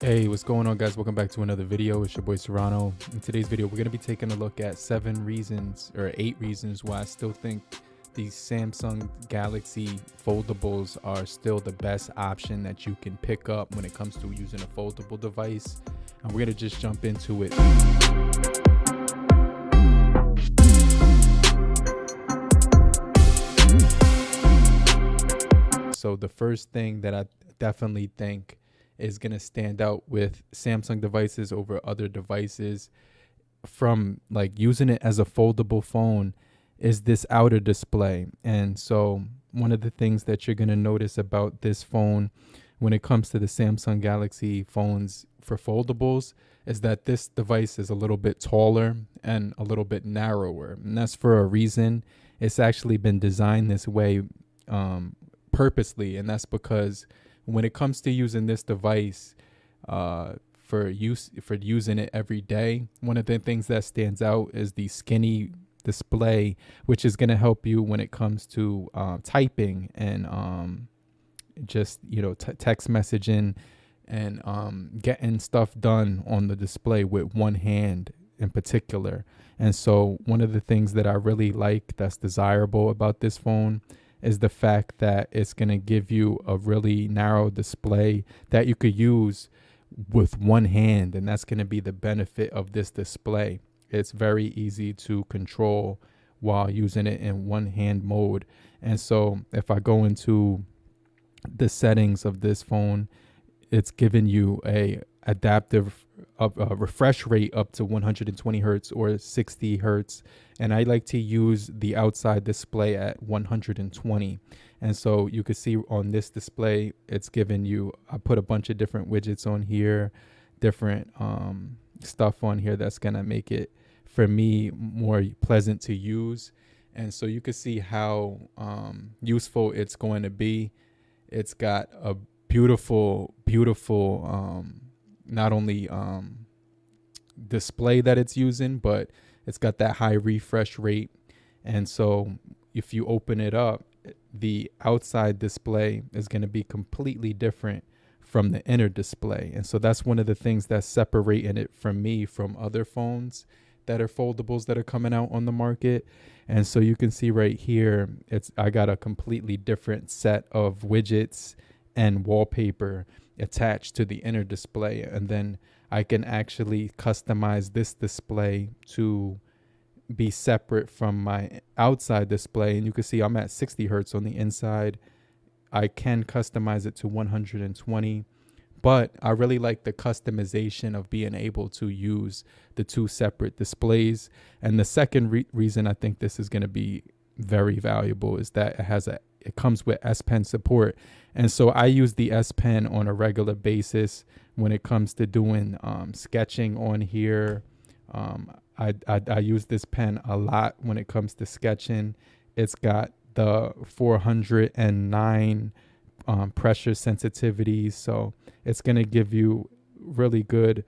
Hey, what's going on, guys? Welcome back to another video. It's your boy Serrano. In today's video, we're going to be taking a look at 7 reasons or 8 reasons why I still think these Samsung Galaxy foldables are still the best option that you can pick up when it comes to using a foldable device. And we're going to just jump into it. So the first thing that I definitely think is going to stand out with Samsung devices over other devices from like using it as a foldable phone is this outer display. And so one of the things that you're going to notice about this phone when it comes to the Samsung Galaxy phones for foldables is that this device is a little bit taller and a little bit narrower. And that's for a reason. It's actually been designed this way purposely, and that's because when it comes to using this device for using it every day, one of the things that stands out is the skinny display, which is going to help you when it comes to typing and just text messaging and getting stuff done on the display with one hand in particular. And so one of the things that I really like that's desirable about this phone is the fact that it's going to give you a really narrow display that you could use with one hand. And that's going to be the benefit of this display. It's very easy to control while using it in one hand mode. And so if I go into the settings of this phone, it's giving you a adaptive refresh rate up to 120 hertz or 60 hertz. And I like to use the outside display at 120. And so you can see on this display, it's giving you, I put a bunch of different widgets on here, different stuff on here that's going to make it, for me, more pleasant to use. And so you can see how useful it's going to be. It's got a beautiful not only display that it's using, but it's got that high refresh rate. And so if you open it up, the outside display is going to be completely different from the inner display. And so that's one of the things that's separating it from me from other phones that are foldables that are coming out on the market. And so you can see right here, I got a completely different set of widgets and wallpaper attached to the inner display. And then I can actually customize this display to be separate from my outside display. And you can see I'm at 60 hertz on the inside. I can customize it to 120, but I really like the customization of being able to use the two separate displays. And the second reason I think this is going to be very valuable is that it comes with S Pen support. And so I use the S Pen on a regular basis when it comes to doing sketching on here. I use this pen a lot when it comes to sketching. It's got the 409 pressure sensitivity. So it's going to give you really good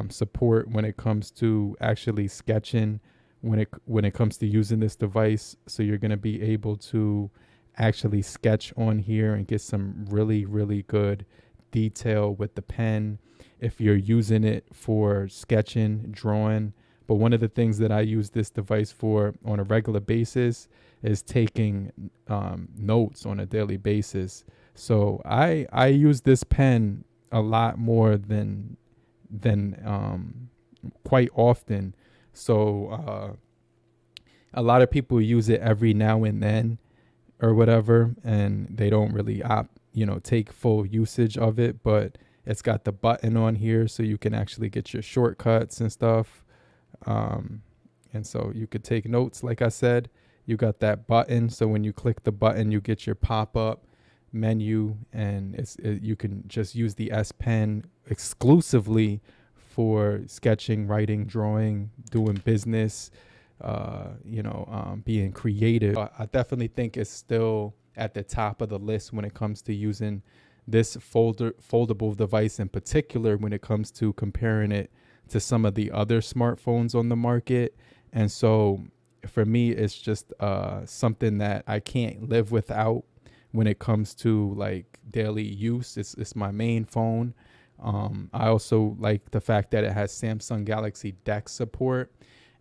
support when it comes to actually sketching when it comes to using this device. So you're going to be able to actually sketch on here and get some really good detail with the pen if you're using it for sketching, drawing. But one of the things that I use this device for on a regular basis is taking notes on a daily basis. So I use this pen a lot more than quite often. So a lot of people use it every now and then or whatever, and they don't really take full usage of it. But it's got the button on here so you can actually get your shortcuts and stuff. And so you could take notes. Like I said, you got that button. So when you click the button, you get your pop-up menu, and you can just use the S Pen exclusively for sketching, writing, drawing, doing business, being creative. I definitely think it's still at the top of the list when it comes to using this foldable device, in particular when it comes to comparing it to some of the other smartphones on the market. And so for me, it's just something that I can't live without when it comes to like daily use. It's my main phone. I also like the fact that it has Samsung Galaxy Dex support.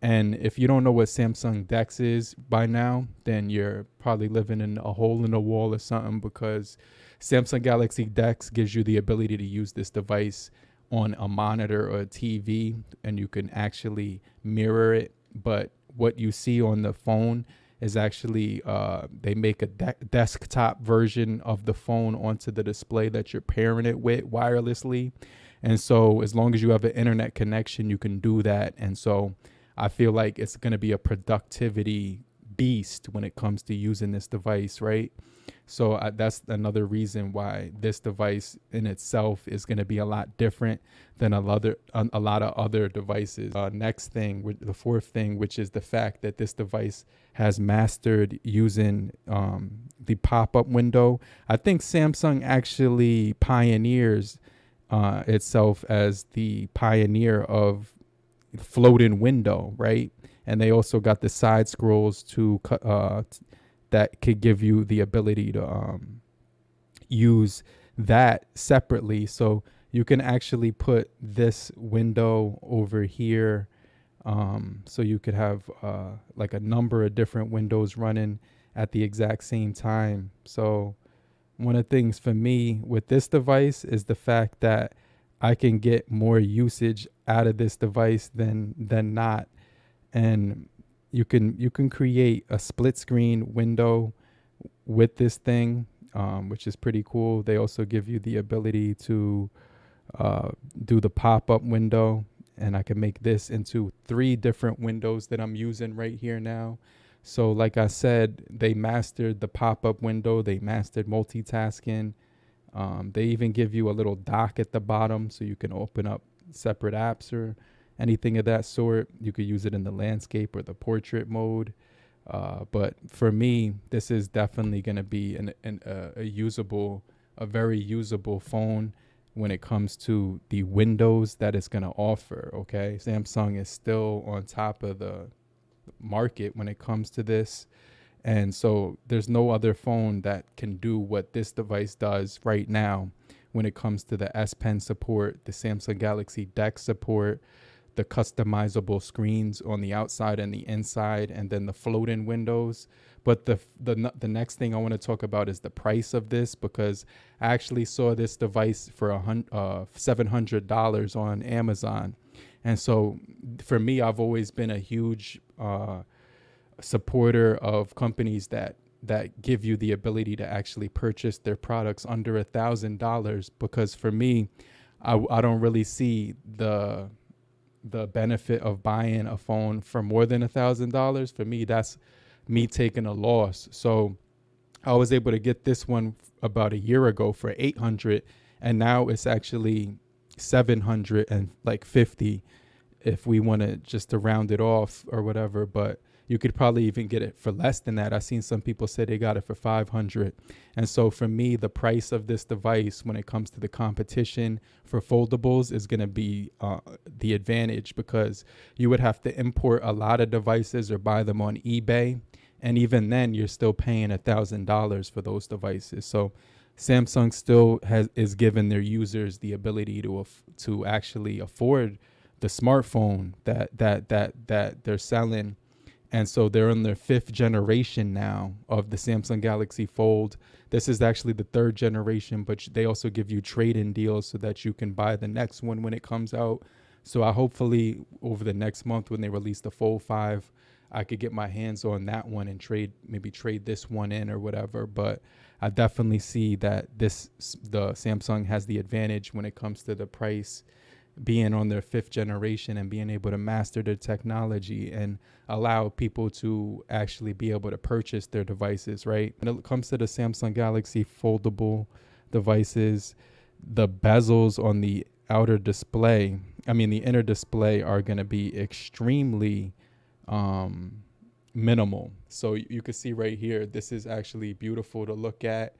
And if you don't know what Samsung Dex is by now, then you're probably living in a hole in the wall or something, because Samsung Galaxy Dex gives you the ability to use this device on a monitor or a TV, and you can actually mirror it. But what you see on the phone is actually they make a desktop version of the phone onto the display that you're pairing it with wirelessly. And so as long as you have an internet connection, you can do that. And so I feel like it's going to be a productivity beast when it comes to using this device, right? So that's another reason why this device in itself is going to be a lot different than a lot of other devices. Next thing, the fourth thing, which is the fact that this device has mastered using the pop-up window. I think Samsung actually pioneers itself as the pioneer of floating window, right? And they also got the side scrolls to that could give you the ability to use that separately. So you can actually put this window over here. So you could have like a number of different windows running at the exact same time. So one of the things for me with this device is the fact that I can get more usage out of this device than not. And you can create a split screen window with this thing, which is pretty cool. They also give you the ability to do the pop-up window, and I can make this into 3 different windows that I'm using right here now. So like I said, they mastered the pop-up window. They mastered multitasking. They even give you a little dock at the bottom so you can open up separate apps or anything of that sort. You could use it in the landscape or the portrait mode. But for me, this is definitely going to be a very usable phone when it comes to the windows that it's going to offer. Okay, Samsung is still on top of the market when it comes to this. And so there's no other phone that can do what this device does right now when it comes to the S Pen support, the Samsung Galaxy Dex support, the customizable screens on the outside and the inside, and then the floating windows. But the next thing I want to talk about is the price of this, because I actually saw this device for $700 on Amazon. And so for me, I've always been a huge supporter of companies that give you the ability to actually purchase their products under $1,000, because for me, I don't really see the benefit of buying a phone for more than $1,000. For me, that's me taking a loss. So I was able to get this one about a year ago for $800, and now it's actually $750 if we want to just to round it off or whatever. But you could probably even get it for less than that. I've seen some people say they got it for $500. And so for me, the price of this device when it comes to the competition for foldables is going to be the advantage, because you would have to import a lot of devices or buy them on eBay. And even then, you're still paying $1,000 for those devices. So Samsung still is giving their users the ability to actually afford the smartphone that they're selling. And so they're in their 5th generation now of the Samsung Galaxy Fold. This is actually the 3rd generation, but they also give you trade-in deals so that you can buy the next one when it comes out. So I hopefully over the next month when they release the Fold 5, I could get my hands on that one and maybe trade this one in or whatever. But I definitely see that the Samsung has the advantage when it comes to the price, being on their 5th generation and being able to master their technology and allow people to actually be able to purchase their devices, right? When it comes to the Samsung Galaxy foldable devices, the bezels on the inner display are going to be extremely minimal. So you can see right here, this is actually beautiful to look at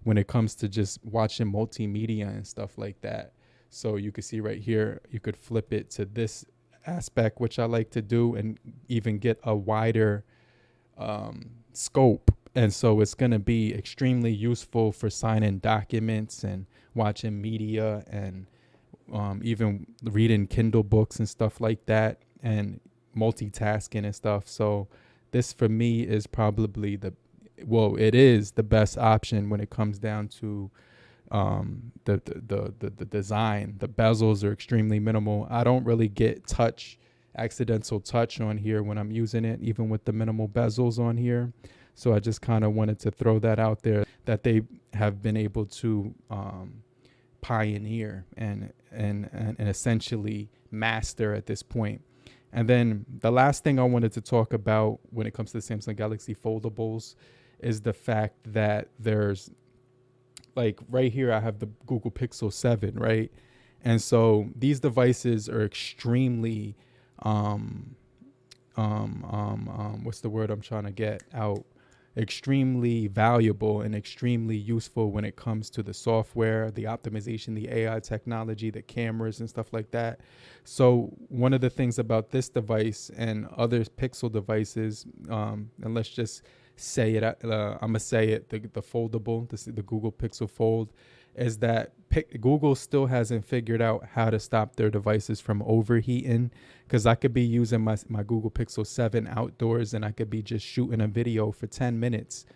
when it comes to just watching multimedia and stuff like that. So you can see right here, you could flip it to this aspect, which I like to do, and even get a wider scope. And so it's going to be extremely useful for signing documents and watching media and even reading Kindle books and stuff like that, and multitasking and stuff. So this for me is probably it is the best option when it comes down to the design. The bezels are extremely minimal. I don't really get accidental touch on here when I'm using it, even with the minimal bezels on here. So I just kind of wanted to throw that out there, that they have been able to pioneer and essentially master at this point. And then the last thing I wanted to talk about when it comes to the Samsung Galaxy Foldables is the fact that there's, like, right here I have the Google Pixel 7, right? And so these devices are extremely what's the word I'm trying to get out? Extremely valuable and extremely useful when it comes to the software, the optimization, the AI technology, the cameras and stuff like that. So one of the things about this device and other Pixel devices, and let's just say it, I'm gonna say it, the foldable, the Google Pixel Fold, is that Google still hasn't figured out how to stop their devices from overheating. Because I could be using my Google Pixel 7 outdoors and I could be just shooting a video for 10 minutes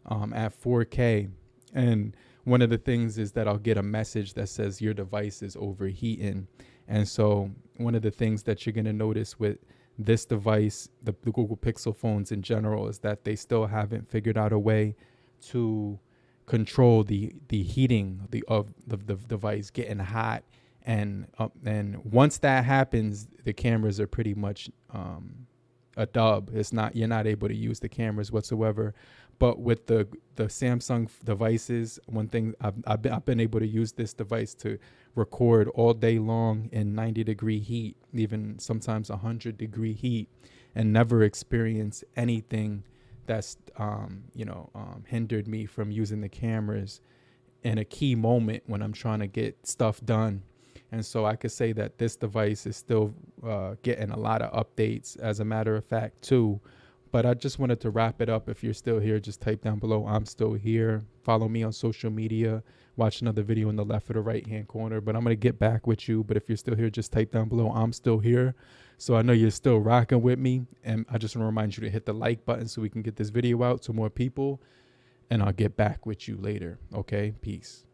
at 4K. And one of the things is that I'll get a message that says your device is overheating. And so one of the things that you're going to notice with this device, the Google Pixel phones in general, is that they still haven't figured out a way to control the heating of the device getting hot. And once that happens, the cameras are pretty much a dub. You're not able to use the cameras whatsoever. But with the Samsung devices, one thing I've been able to use this device to record all day long in 90-degree heat, even sometimes 100-degree heat, and never experience anything that's hindered me from using the cameras in a key moment when I'm trying to get stuff done. And so I could say that this device is still getting a lot of updates, as a matter of fact, too. But I just wanted to wrap it up. If you're still here, just type down below, I'm still here. Follow me on social media. Watch another video in the left or the right-hand corner. But I'm going to get back with you. But if you're still here, just type down below, I'm still here. So I know you're still rocking with me. And I just want to remind you to hit the like button so we can get this video out to more people. And I'll get back with you later. Okay? Peace.